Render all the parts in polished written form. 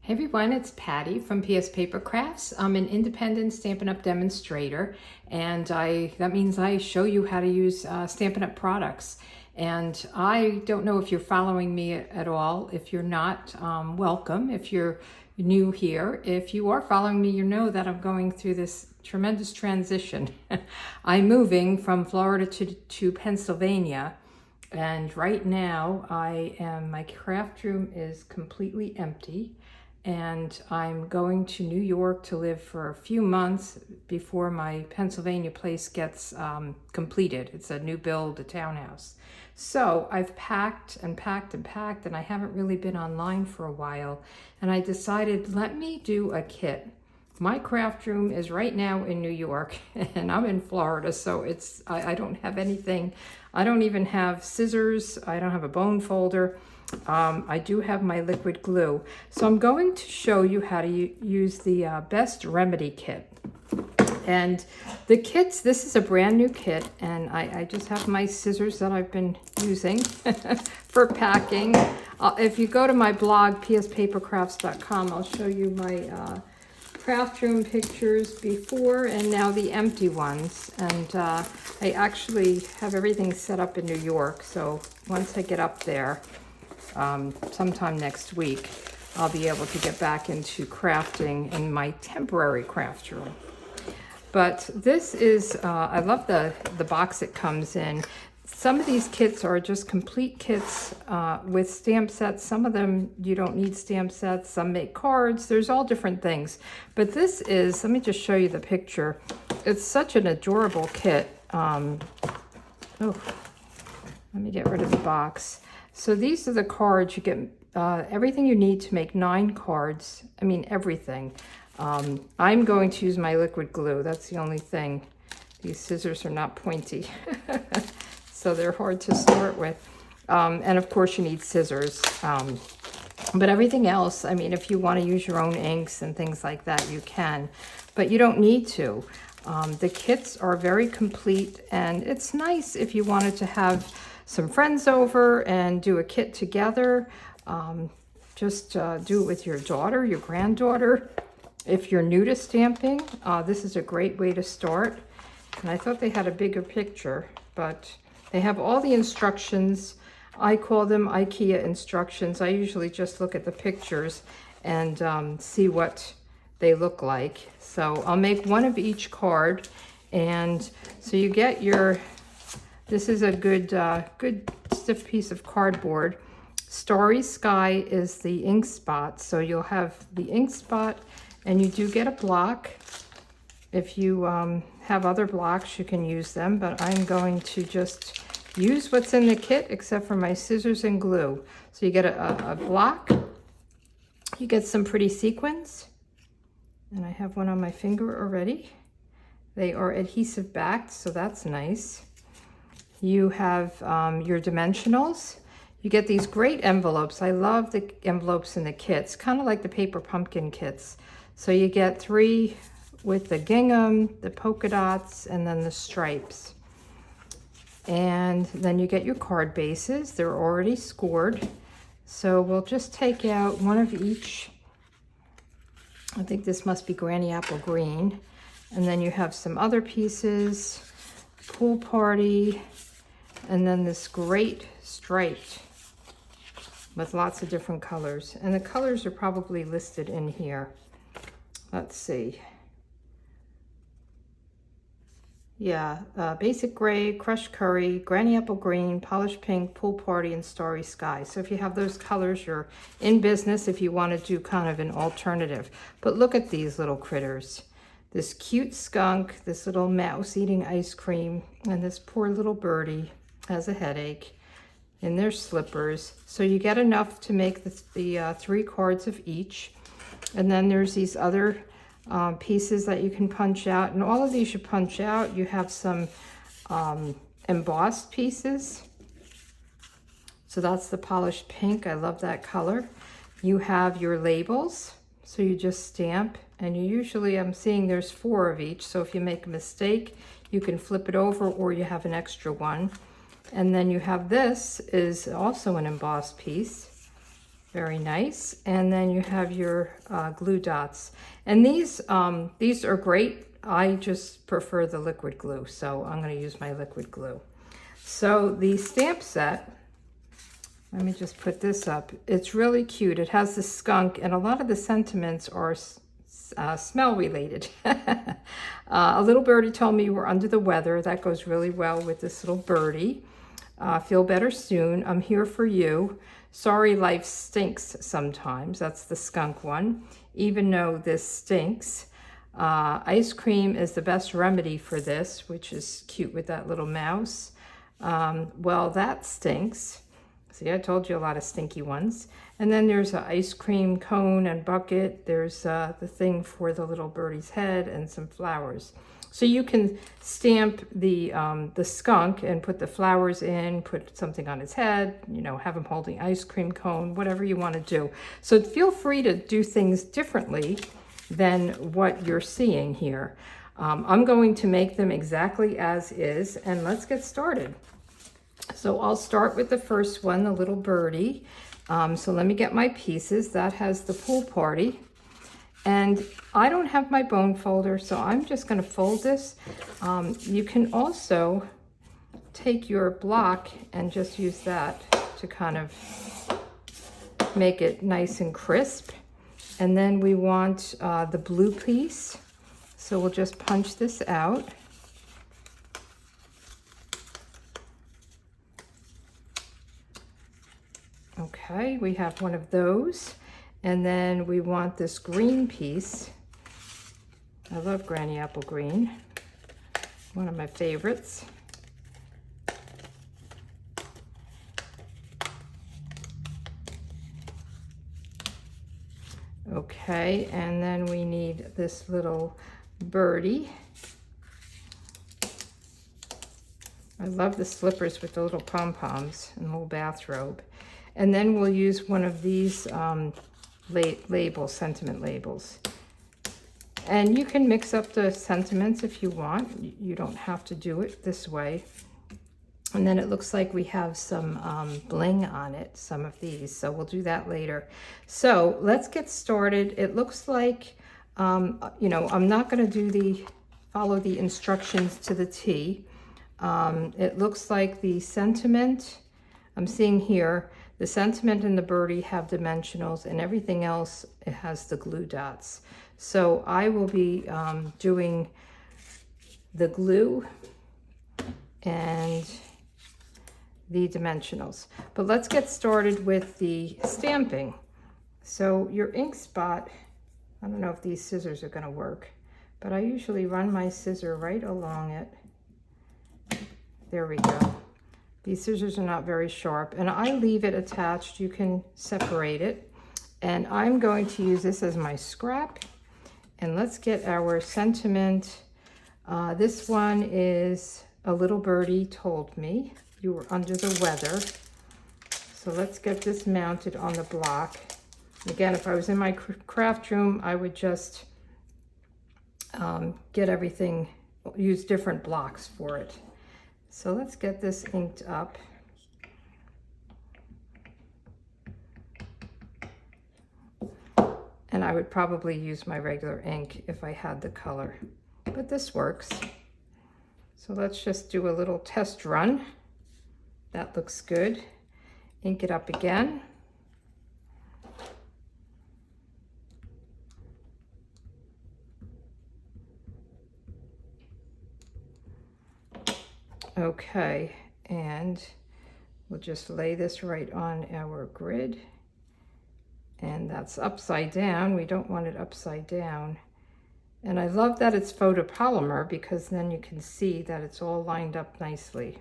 Hey everyone, it's Patty from pspapercrafts. I'm an independent Stampin' Up! Demonstrator, and that means I show you how to use Stampin' Up! Products. And I don't know if you're following me at all. If you're not, welcome. If you're new here, if you are following me, you know that I'm going through this tremendous transition. I'm moving from Florida to Pennsylvania. And right now my craft room is completely empty, and I'm going to New York to live for a few months before my Pennsylvania place gets completed. It's a new build, a townhouse. So I've packed and packed and packed, and I haven't really been online for a while, and I decided, let me do a kit. My craft room is right now in New York, and I'm in Florida, so I don't have anything. I don't even have scissors. I don't have a bone folder. I do have my liquid glue. So I'm going to show you how to use the Best Remedy kit. And the kits, this is a brand new kit, and I just have my scissors that I've been using for packing. If you go to my blog, pspapercrafts.com, I'll show you my craft room pictures before and now the empty ones. And I actually have everything set up in New York, so once I get up there, sometime next week, I'll be able to get back into crafting in my temporary craft room. But this is, I love the box it comes in. Some of these kits are just complete kits with stamp sets. Some of them you don't need stamp sets. Some make cards. There's all different things. But this is, let me just show you the picture. It's such an adorable kit. Oh, let me get rid of the box. So these are the cards. You get everything you need to make 9 cards. I mean, everything. I'm going to use my liquid glue. That's the only thing. These scissors are not pointy. So they're hard to start with. And of course you need scissors. But everything else, I mean, if you want to use your own inks and things like that, you can. But you don't need to. The kits are very complete, and it's nice if you wanted to have some friends over and do a kit together. Just do it with your daughter, your granddaughter. If you're new to stamping, this is a great way to start. And I thought they had a bigger picture, but they have all the instructions. I call them IKEA instructions. I usually just look at the pictures and see what they look like. So I'll make one of each card. And so you get your, this is a good stiff piece of cardboard. Starry Sky is the ink spot. So you'll have the ink spot, and you do get a block. If you have other blocks, you can use them, but I'm going to just use what's in the kit except for my scissors and glue. So you get a block, you get some pretty sequins, and I have one on my finger already. They are adhesive backed, so that's nice. You have your dimensionals. You get these great envelopes. I love the envelopes in the kits, kind of like the paper pumpkin kits. So you get 3 with the gingham, the polka dots, and then the stripes. And then you get your card bases. They're already scored. So we'll just take out one of each. I think this must be Granny Apple Green. And then you have some other pieces, Pool Party, and then this great striped with lots of different colors. And the colors are probably listed in here. Let's see. Yeah, basic gray, crushed curry, Granny Apple Green, polished pink, Pool Party, and Starry Sky. So if you have those colors, you're in business if you want to do kind of an alternative. But look at these little critters. This cute skunk, this little mouse eating ice cream, and this poor little birdie has a headache in their slippers. So you get enough to make the 3 cards of each. And then there's these other pieces that you can punch out, and all of these you punch out. You have some embossed pieces. So that's the polished pink. I love that color. You have your labels. So you just stamp, and you usually, I'm seeing there's 4 of each. So if you make a mistake, you can flip it over, or you have an extra one. And then you have, this is also an embossed piece. Very nice. And then you have your glue dots. And these are great. I just prefer the liquid glue, so I'm going to use my liquid glue. So the stamp set, let me just put this up. It's really cute. It has the skunk, and a lot of the sentiments are smell related. A little birdie told me you were under the weather. That goes really well with this little birdie. Feel better soon. I'm here for you. Sorry life stinks sometimes. That's the skunk one. Even though this stinks. Ice cream is the best remedy for this, which is cute with that little mouse. Well, that stinks. See, I told you a lot of stinky ones. And then there's an ice cream cone and bucket. There's the thing for the little birdie's head and some flowers. So you can stamp the skunk and put the flowers in, put something on his head, you know, have him holding ice cream cone, whatever you want to do. So feel free to do things differently than what you're seeing here. I'm going to make them exactly as is, and let's get started. So I'll start with the first one, the little birdie. So let me get my pieces. That has the pool party. And I don't have my bone folder, so I'm just going to fold this. You can also take your block and just use that to kind of make it nice and crisp. And then we want the blue piece. So we'll just punch this out. Okay, we have one of those. And then we want this green piece. I love Granny Apple Green. One of my favorites. Okay, and then we need this little birdie. I love the slippers with the little pom-poms and little bathrobe. And then we'll use one of these labels, sentiment labels. And you can mix up the sentiments if you want. You don't have to do it this way. And then it looks like we have some bling on it, some of these. So we'll do that later. So let's get started. It looks like, you know, I'm not going to follow the instructions to the T. It looks like the sentiment, I'm seeing here, the sentiment and the birdie have dimensionals, and everything else, it has the glue dots. So I will be doing the glue and the dimensionals. But let's get started with the stamping. So your ink spot, I don't know if these scissors are going to work, but I usually run my scissor right along it. There we go. These scissors are not very sharp, and I leave it attached. You can separate it. And I'm going to use this as my scrap. And let's get our sentiment. This one is A Little Birdie Told Me You Were Under the Weather. So let's get this mounted on the block. Again, if I was in my craft room, I would just get everything, use different blocks for it. So let's get this inked up. And I would probably use my regular ink if I had the color, but this works. So let's just do a little test run. That looks good. Ink it up again. Okay, and we'll just lay this right on our grid. And that's upside down. We don't want it upside down. And I love that it's photopolymer because then you can see that it's all lined up nicely.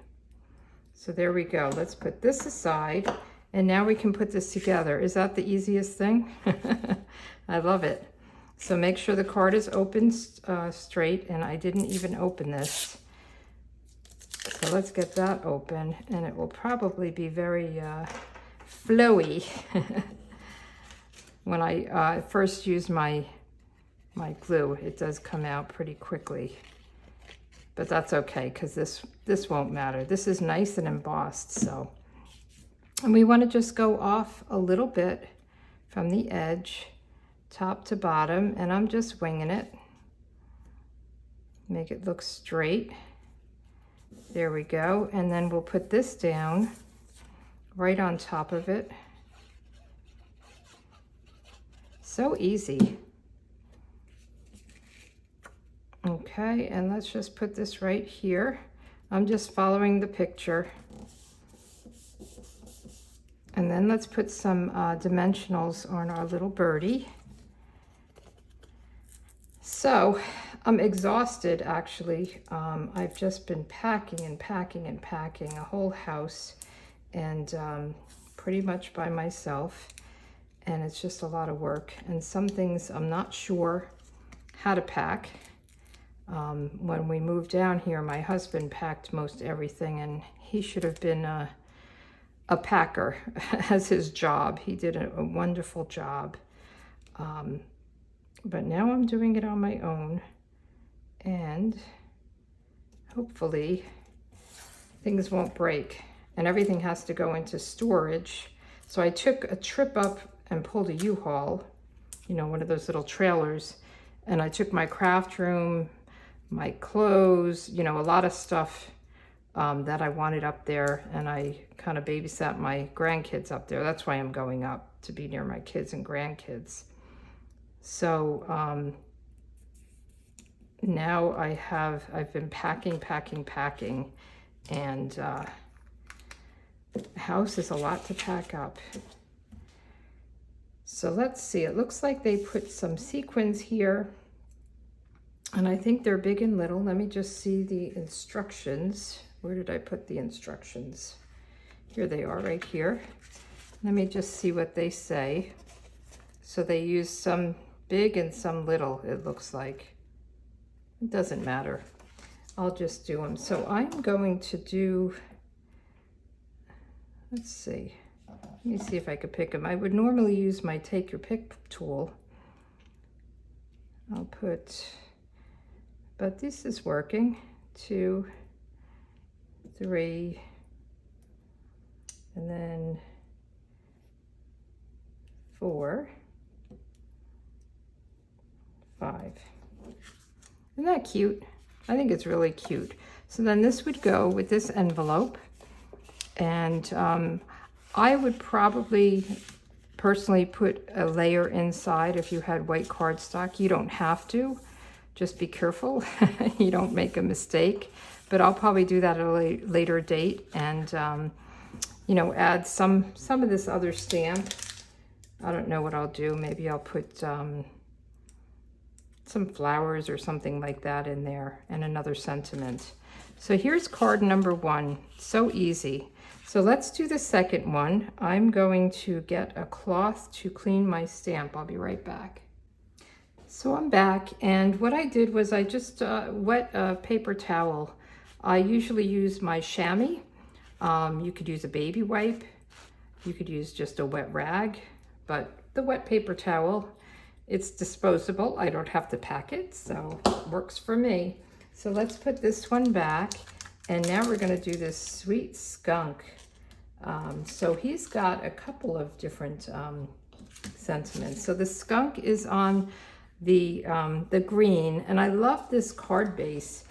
So there we go. Let's put this aside. And now we can put this together. Is that the easiest thing? I love it. So make sure the card is open straight, and I didn't even open this. So let's get that open, and it will probably be very flowy. When I first use my glue, it does come out pretty quickly. But that's okay, because this won't matter. This is nice and embossed, so. And we want to just go off a little bit from the edge, top to bottom, and I'm just winging it. Make it look straight. There we go. And then we'll put this down right on top of it. So easy. Okay, and let's just put this right here. I'm just following the picture. And then let's put some dimensionals on our little birdie. So I'm exhausted, actually. I've just been packing and packing and packing a whole house, and pretty much by myself. And it's just a lot of work. And some things I'm not sure how to pack. When we moved down here, my husband packed most everything, and he should have been a packer as his job. He did a wonderful job. But now I'm doing it on my own, and hopefully things won't break, and everything has to go into storage. So I took a trip up and pulled a U-Haul, you know, one of those little trailers, and I took my craft room, my clothes, you know, a lot of stuff that I wanted up there, and I kind of babysat my grandkids up there. That's why I'm going up, to be near my kids and grandkids. So now I've been packing, and the house is a lot to pack up. So let's see, it looks like they put some sequins here, and I think they're big and little. Let me just see the instructions. Where did I put the instructions? Here they are, right here. Let me just see what they say. So they use some big and some little, it looks like. It doesn't matter. I'll just do them. So I'm going to do, let's see. Let me see if I could pick them. I would normally use my take your pick tool. I'll put, but this is working. 2, 3, and then 4, 5. Isn't that cute? I think it's really cute. So then this would go with this envelope, and I would probably personally put a layer inside if you had white cardstock. You don't have to. Just be careful you don't make a mistake. But I'll probably do that at a later date, and you know, add some of this other stamp. I don't know what I'll do. Maybe I'll put some flowers or something like that in there, and another sentiment. So here's card number 1. So easy. So let's do the second one. I'm going to get a cloth to clean my stamp. I'll be right back. So I'm back, and what I did was I just wet a paper towel. I usually use my chamois. You could use a baby wipe. You could use just a wet rag, but the wet paper towel, it's disposable. I don't have to pack it, so it works for me. So let's put this one back, and now we're going to do this sweet skunk. So he's got a couple of different sentiments. So the skunk is on the green, and I love this card base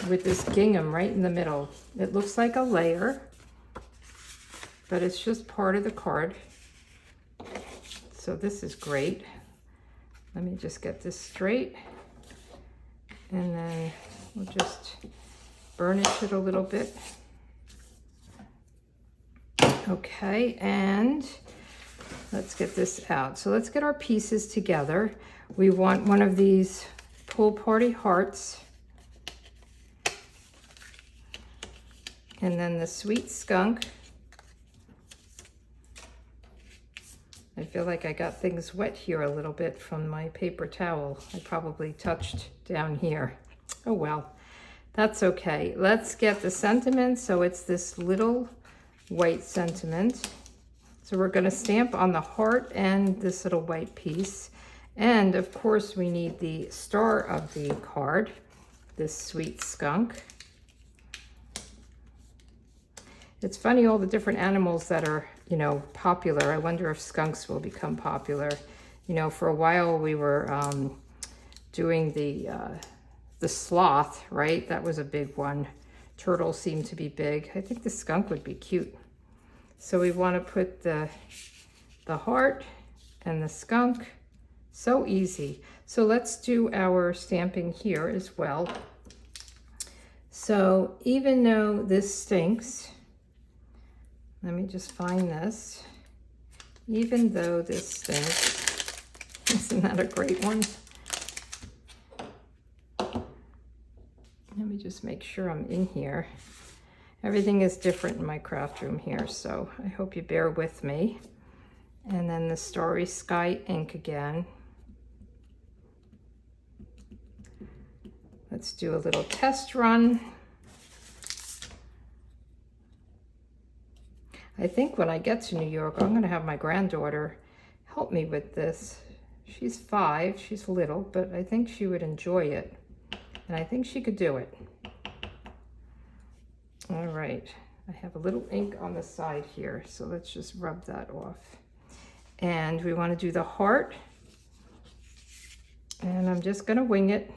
with this gingham right in the middle. It looks like a layer, but it's just part of the card. So this is great. Let me just get this straight, and then we'll just burnish it a little bit. Okay, and let's get this out. So let's get our pieces together. We want one of these pool party hearts, and then the sweet skunk. I feel like I got things wet here a little bit from my paper towel. I probably touched down here. Oh well, that's okay. Let's get the sentiment. So it's this little white sentiment. So we're going to stamp on the heart and this little white piece. And of course we need the star of the card, this sweet skunk. It's funny, all the different animals that are you know, popular. I wonder if skunks will become popular. You know, for a while we were doing the sloth, right? That was a big one. Turtles seem to be big. I think the skunk would be cute. So we want to put the heart and the skunk. So easy. So let's do our stamping here as well. So even though this stinks, let me just find this. Even though this stinks, isn't that a great one? Let me just make sure I'm in here. Everything is different in my craft room here, so I hope you bear with me. And then the Starry Sky ink again. Let's do a little test run. I think when I get to New York, I'm going to have my granddaughter help me with this. She's 5, she's little, but I think she would enjoy it. And I think she could do it. All right, I have a little ink on the side here, so let's just rub that off. And we want to do the heart. And I'm just going to wing it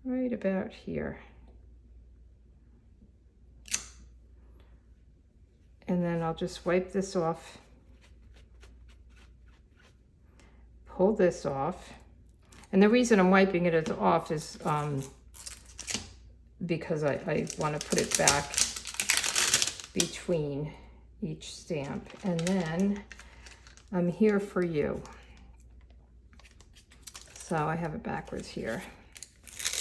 right about here. And then I'll just wipe this off, pull this off. And the reason I'm wiping it off is because I want to put it back between each stamp. And then I'm here for you. So I have it backwards here.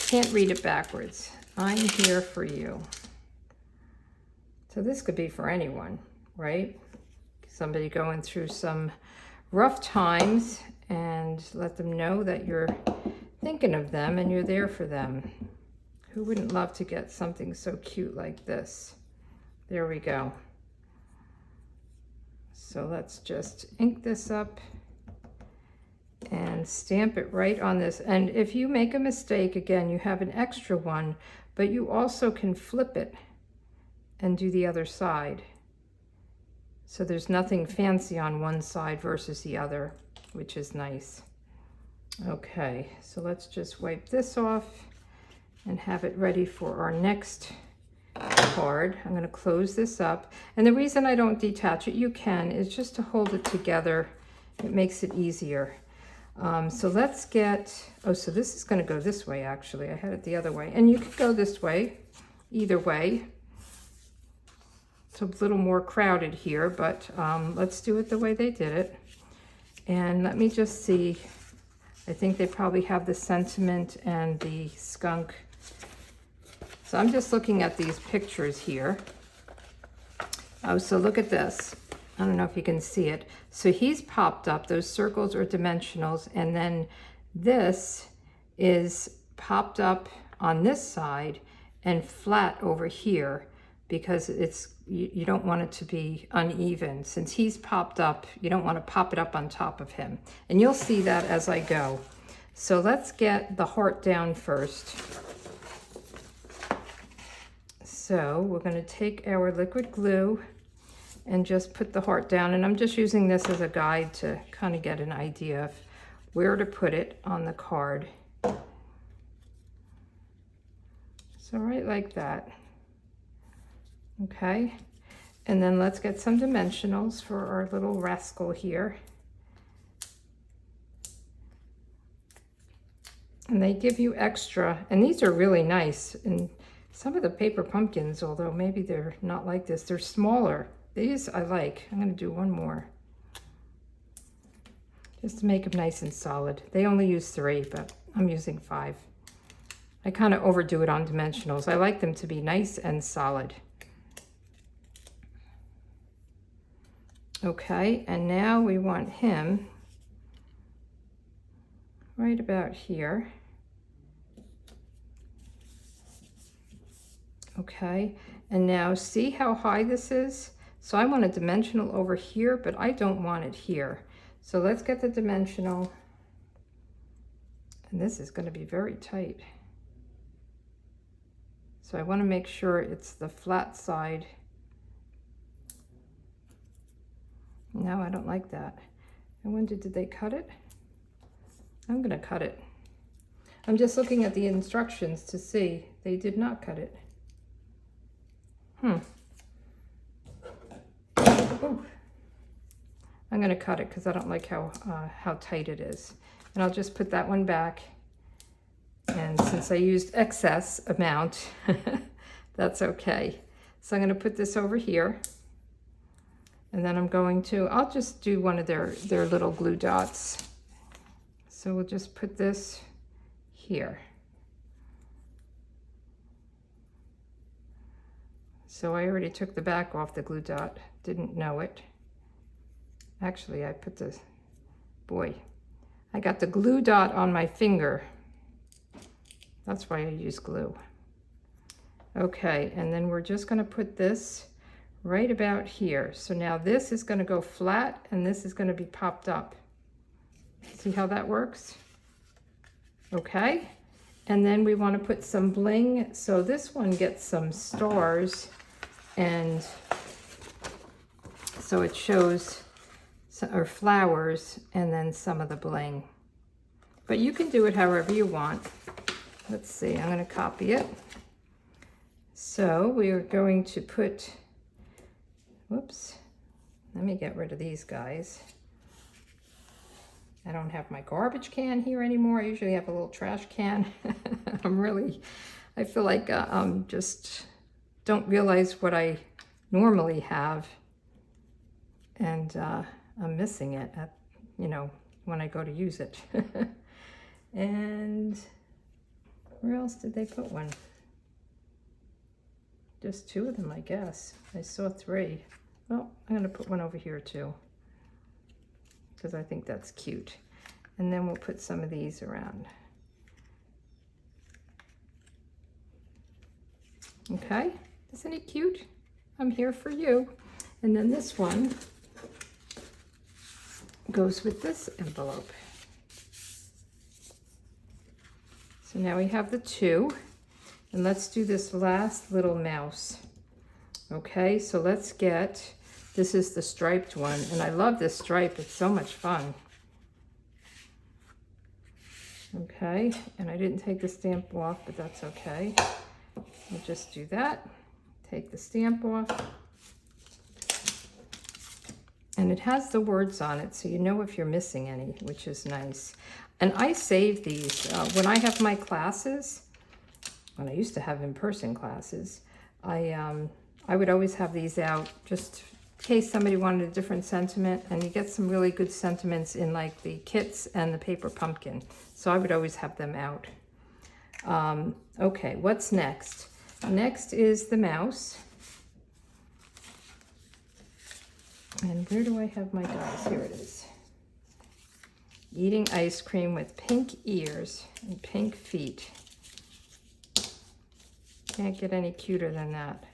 Can't read it backwards. I'm here for you. So this could be for anyone, right? Somebody going through some rough times, and let them know that you're thinking of them and you're there for them. Who wouldn't love to get something so cute like this? There we go. So let's just ink this up and stamp it right on this. And if you make a mistake, again, you have an extra one, but you also can flip it and do the other side. So there's nothing fancy on one side versus the other, which is nice. Okay, so let's just wipe this off and have it ready for our next card. I'm going to close this up. And the reason I don't detach it, you can, is just to hold it together. It makes it easier. So let's get, oh, so this is going to go this way, actually. I had it the other way. And you could go this way, either way. It's a little more crowded here, but let's do it the way they did it. And let me just see. I think they probably have the sentiment and the skunk. So I'm just looking at these pictures here. Oh, so look at this. I don't know if you can see it. So he's popped up. Those circles are dimensionals. And then this is popped up on this side and flat over here, because it's, you don't want it to be uneven. Since he's popped up, you don't want to pop it up on top of him. And you'll see that as I go. So let's get the heart down first. So we're going to take our liquid glue and just put the heart down. And I'm just using this as a guide to kind of get an idea of where to put it on the card. So right like that. Okay, and then let's get some dimensionals for our little rascal here. And they give you extra, and these are really nice. And some of the paper pumpkins, although maybe they're not like this, they're smaller. These I like. I'm going to do one more, just to make them nice and solid. They only use 3, but I'm using 5. I kind of overdo it on dimensionals. I like them to be nice and solid. Okay, and now we want him right about here. Okay, and now see how high this is? So I want a dimensional over here, but I don't want it here. So let's get the dimensional. And this is going to be very tight. So I want to make sure it's the flat side No, I don't like that. I wonder, did they cut it? I'm gonna cut it. I'm just looking at the instructions to see. They did not cut it. Ooh. I'm gonna cut it because I don't like how tight it is. And I'll just put that one back. And since I used excess amount, that's okay. So I'm gonna put this over here. And then I'll just do one of their little glue dots. So we'll just put this here. So I already took the back off the glue dot, didn't know it. Actually, I got the glue dot on my finger. That's why I use glue. Okay, and then we're just gonna put this right about here. So now this is gonna go flat and this is gonna be popped up. See how that works? Okay, and then we wanna put some bling. So this one gets some stars, and so it shows, or flowers, and then some of the bling. But you can do it however you want. Let's see, I'm gonna copy it. So we are going to put, whoops, let me get rid of these guys. I don't have my garbage can here anymore. I usually have a little trash can. I feel like just don't realize what I normally have, and I'm missing it at, when I go to use it. And where else did they put one? Just two of them, I guess. I saw three. Well, I'm gonna put one over here too, because I think that's cute. And then we'll put some of these around. Okay, isn't it cute? I'm here for you. And then this one goes with this envelope. So now we have the two, and let's do this last little mouse. Okay, so let's get, this is the striped one, and I love this stripe, it's so much fun. Okay, and I didn't take the stamp off, but that's okay. We'll just do that, take the stamp off. And it has the words on it, so you know if you're missing any, which is nice. And I save these. When I have my classes, when I used to have in-person classes, I would always have these out just in case somebody wanted a different sentiment, and you get some really good sentiments in like the kits and the paper pumpkin. So I would always have them out. Okay, what's next? Next is the mouse. And where do I have my guys? Here it is. Eating ice cream with pink ears and pink feet. Can't get any cuter than that.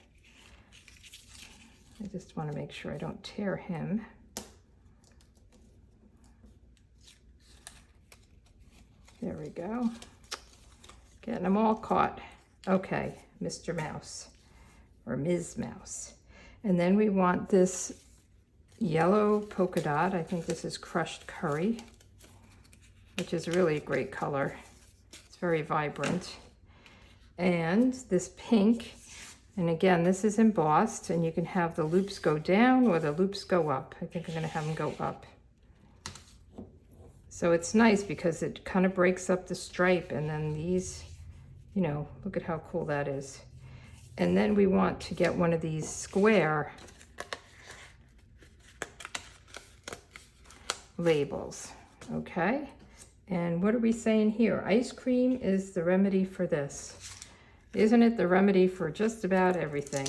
I just want to make sure I don't tear him. There we go. Getting them all caught. Okay, Mr. Mouse or Ms. Mouse. And then we want this yellow polka dot. I think this is crushed curry, which is really a great color. It's very vibrant. And this pink, and again, this is embossed, and you can have the loops go down or the loops go up. I think I'm gonna have them go up. So it's nice because it kind of breaks up the stripe, and then these, look at how cool that is. And then we want to get one of these square labels, okay? And what are we saying here? Ice cream is the remedy for this. Isn't it the remedy for just about everything?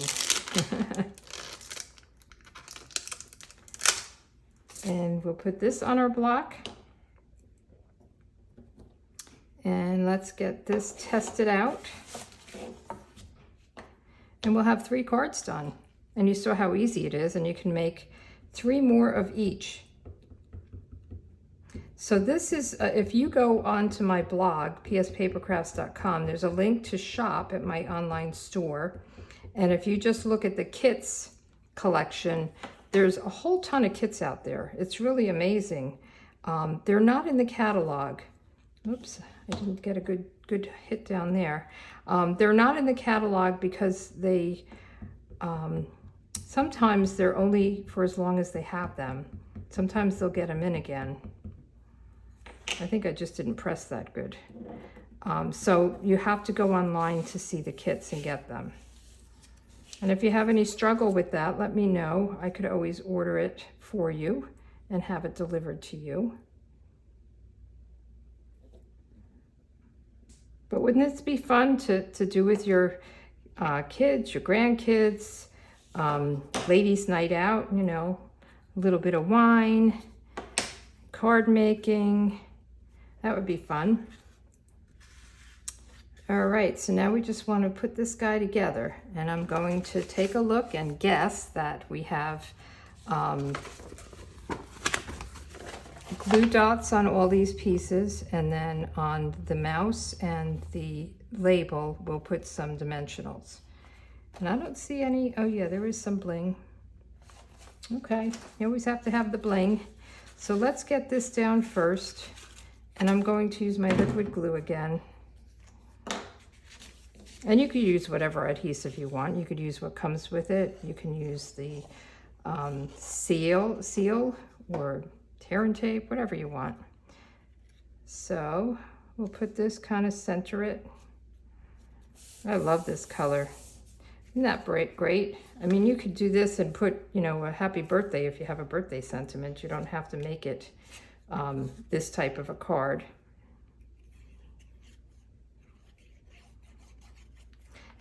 And we'll put this on our block. And let's get this tested out. And we'll have 3 cards done. And you saw how easy it is, and you can make 3 more of each. So this is, if you go onto my blog, pspapercrafts.com, there's a link to shop at my online store. And if you just look at the kits collection, There's a whole ton of kits out there. It's really amazing. They're not in the catalog. Oops, I didn't get a good hit down there. They're not in the catalog because they, sometimes they're only for as long as they have them. Sometimes they'll get them in again. I think I just didn't press that good. So you have to go online to see the kits and get them. And if you have any struggle with that, let me know. I could always order it for you and have it delivered to you. But wouldn't this be fun to do with your kids, your grandkids, ladies' night out, you know, a little bit of wine, card making. That would be fun. All right, so now we just want to put this guy together, and I'm going to take a look and guess that we have glue dots on all these pieces, and then on the mouse and the label we'll put some dimensionals. And I don't see any. Oh yeah, there is some bling. Okay, you always have to have the bling. So let's get this down first, and I'm going to use my liquid glue again. And you could use whatever adhesive you want. You could use what comes with it. You can use the seal or tear and tape, whatever you want. So we'll put this, kind of center it. I love this color. Isn't that great? I mean, you could do this and put, you know, a happy birthday if you have a birthday sentiment. You don't have to make it this type of a card.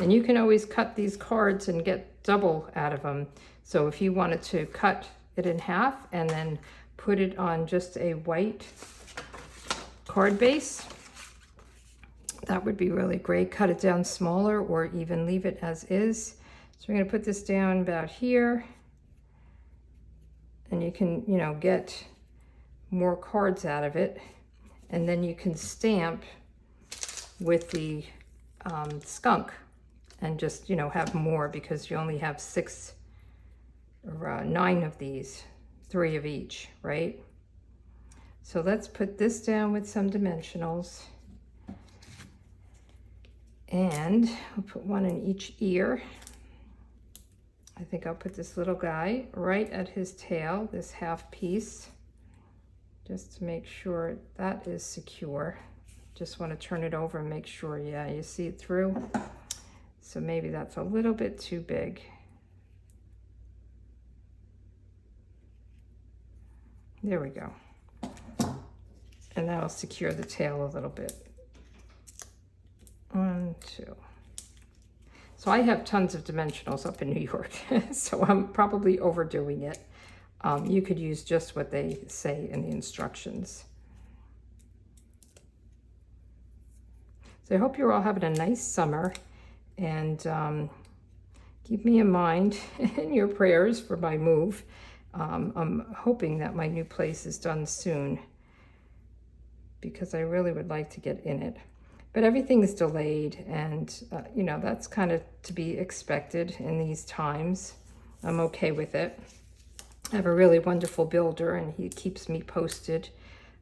And you can always cut these cards and get double out of them. So if you wanted to cut it in half and then put it on just a white card base, that would be really great. Cut it down smaller or even leave it as is. So we're going to put this down about here. And you can, you know, get more cards out of it. And then you can stamp with the skunk. And just, you know, have more because you only have 6 or 9 of these, 3 of each, right? So let's put this down with some dimensionals. And we'll put one in each ear. I think I'll put this little guy right at his tail, this half piece, just to make sure that is secure. Just want to turn it over and make sure, yeah, you see it through. So maybe that's a little bit too big. There we go. And that'll secure the tail a little bit. 1, 2. So I have tons of dimensionals up in New York, so I'm probably overdoing it. You could use just what they say in the instructions. So I hope you're all having a nice summer. And keep me in mind in your prayers for my move. I'm hoping that my new place is done soon because I really would like to get in it. But everything is delayed, and you know, that's kind of to be expected in these times. I'm okay with it. I have a really wonderful builder, and he keeps me posted.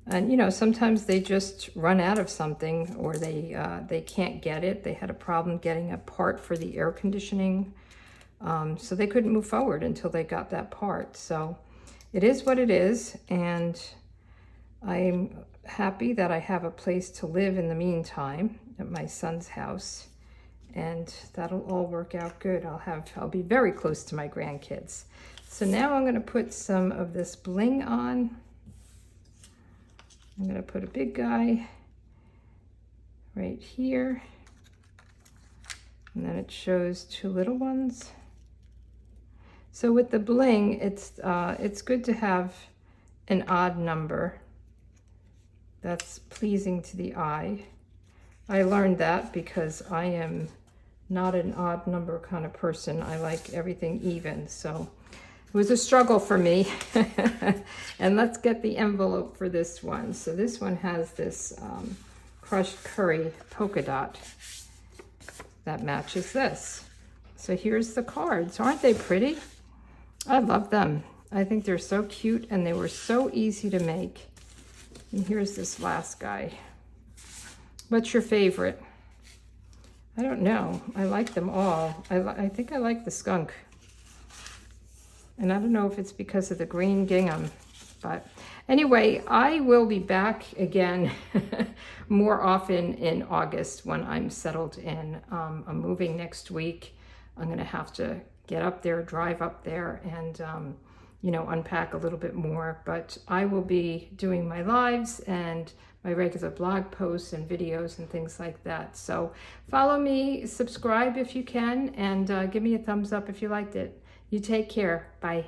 And, you know, sometimes they just run out of something, or they can't get it. They had a problem getting a part for the air conditioning. So they couldn't move forward until they got that part. So it is what it is. And I'm happy that I have a place to live in the meantime at my son's house. And that'll all work out good. I'll be very close to my grandkids. So now I'm going to put some of this bling on. I'm going to put a big guy right here, and then it shows 2 little ones. So with the bling, it's good to have an odd number that's pleasing to the eye. I learned that because I am not an odd number kind of person. I like everything even, so it was a struggle for me. And let's get the envelope for this one. So this one has this crushed curry polka dot that matches this. So here's the cards. Aren't they pretty? I love them. I think they're so cute and they were so easy to make. And here's this last guy. What's your favorite? I don't know. I like them all. I think I like the skunk. And I don't know if it's because of the green gingham, but anyway, I will be back again more often in August when I'm settled in. I'm moving next week. I'm going to have to get up there, drive up there, and you know, unpack a little bit more. But I will be doing my lives and my regular blog posts and videos and things like that. So follow me, subscribe if you can, and give me a thumbs up if you liked it. You take care. Bye.